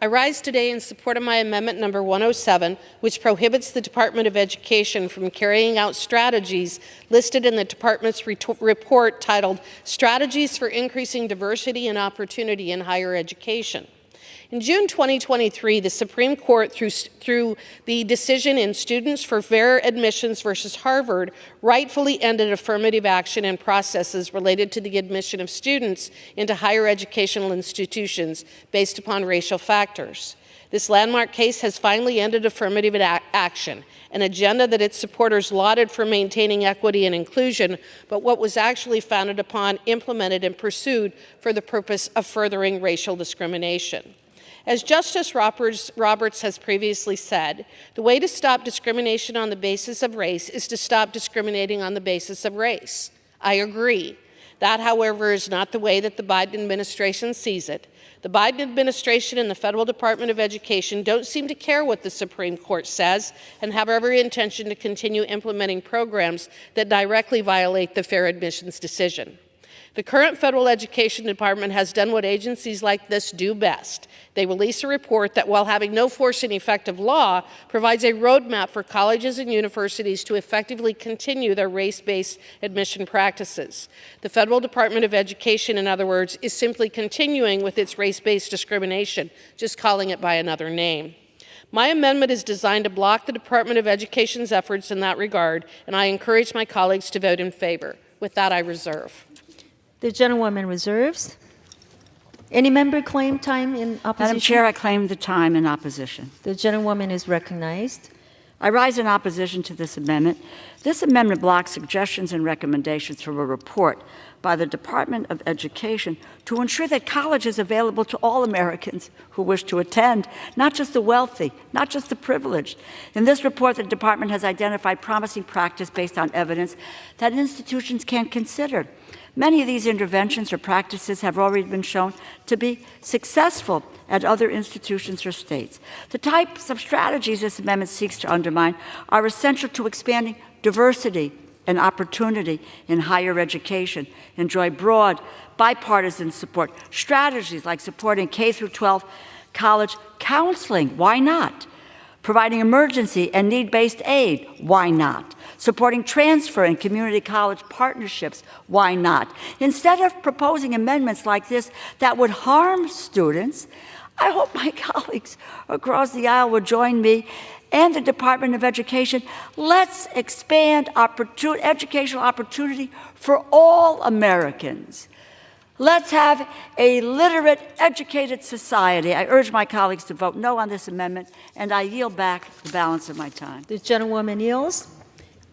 I rise today in support of my amendment number 107, which prohibits the Department of Education from carrying out strategies listed in the department's report titled Strategies for Increasing Diversity and Opportunity in Higher Education. In June 2023, the Supreme Court, through the decision in Students for Fair Admissions versus Harvard, rightfully ended affirmative action and processes related to the admission of students into higher educational institutions based upon racial factors. This landmark case has finally ended affirmative action, an agenda that its supporters lauded for maintaining equity and inclusion, but what was actually founded upon, implemented, and pursued for the purpose of furthering racial discrimination. As Justice Roberts has previously said, the way to stop discrimination on the basis of race is to stop discriminating on the basis of race. I agree. That, however, is not the way that the Biden administration sees it. The Biden administration and the Federal Department of Education don't seem to care what the Supreme Court says and have every intention to continue implementing programs that directly violate the fair admissions decision. The current federal education department has done what agencies like this do best. They release a report that, while having no force and effect of law, provides a roadmap for colleges and universities to effectively continue their race-based admission practices. The Federal Department of Education, in other words, is simply continuing with its race-based discrimination, just calling it by another name. My amendment is designed to block the Department of Education's efforts in that regard, and I encourage my colleagues to vote in favor. With that, I reserve. The gentlewoman reserves. Any member claim time in opposition? Madam Chair, I claim the time in opposition. The gentlewoman is recognized. I rise in opposition to this amendment. This amendment blocks suggestions and recommendations from a report by the Department of Education to ensure that college is available to all Americans who wish to attend, not just the wealthy, not just the privileged. In this report, the department has identified promising practice based on evidence that institutions can consider. Many of these interventions or practices have already been shown to be successful at other institutions or states. The types of strategies this amendment seeks to undermine are essential to expanding diversity and opportunity in higher education. Enjoy broad, bipartisan support. Strategies like supporting K-12 college counseling, why not? Providing emergency and need-based aid, why not? Supporting transfer and community college partnerships, why not? Instead of proposing amendments like this that would harm students, I hope my colleagues across the aisle will join me and the Department of Education. Let's expand educational opportunity for all Americans. Let's have a literate, educated society. I urge my colleagues to vote no on this amendment, and I yield back the balance of my time. The gentlewoman yields.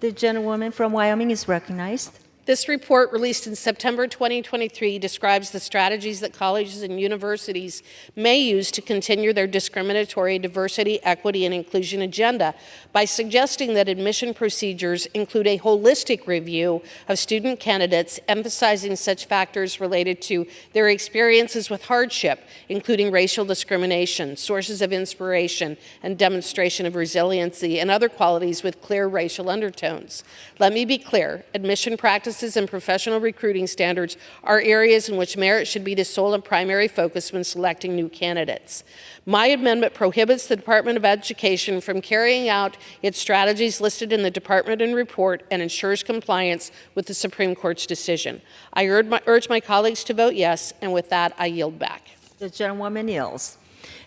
The gentlewoman from Wyoming is recognized. This report, released in September 2023, describes the strategies that colleges and universities may use to continue their discriminatory diversity, equity, and inclusion agenda by suggesting that admission procedures include a holistic review of student candidates, emphasizing such factors related to their experiences with hardship, including racial discrimination, sources of inspiration, and demonstration of resiliency, and other qualities with clear racial undertones. Let me be clear, admission practices and professional recruiting standards are areas in which merit should be the sole and primary focus when selecting new candidates. My amendment prohibits the Department of Education from carrying out its strategies listed in the department and report and ensures compliance with the Supreme Court's decision. I urge my colleagues to vote yes, and with that, I yield back. The gentlewoman yields.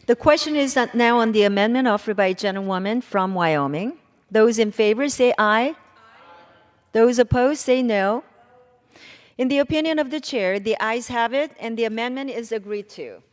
The question is now on the amendment offered by a gentlewoman from Wyoming. Those in favor say aye. Those opposed say no. In the opinion of the chair, the ayes have it, and the amendment is agreed to.